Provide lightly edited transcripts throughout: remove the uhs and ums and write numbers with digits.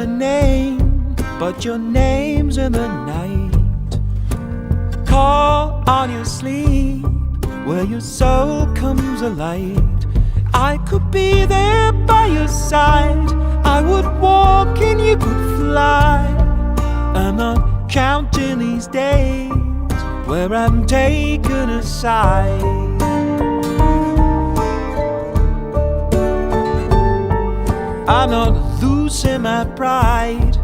a name, but your name's in the night. Call on your sleep, where your soul comes alight. I could be there by your side. I would walk and you could fly. I'm not counting these days where I'm taken aside. I'm not losing my pride,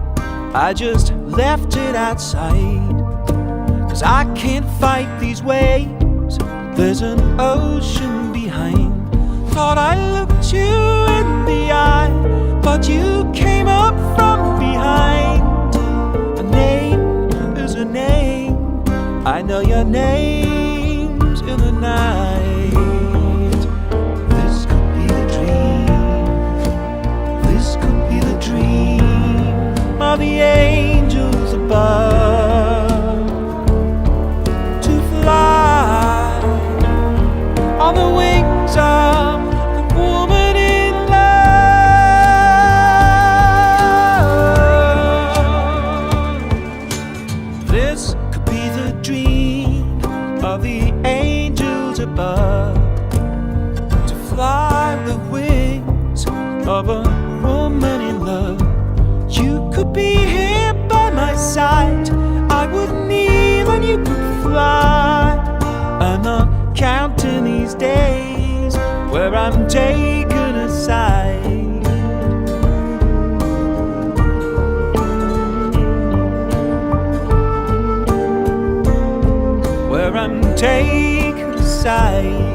I just left it outside. 'Cause I can't fight these waves, there's an ocean behind. Thought I looked you in the eye, but you came up from behind. A name is a name, I know your name's in the night. This could be the dream, this could be the dream of the angels above. To fly on the wings of a woman in love. This could be the dream of the angels above. To fly with the wings of a woman in love. You could be here by my side, I would kneel and you could fly. I'm not counting these days where I'm taken aside. Where I'm taken aside.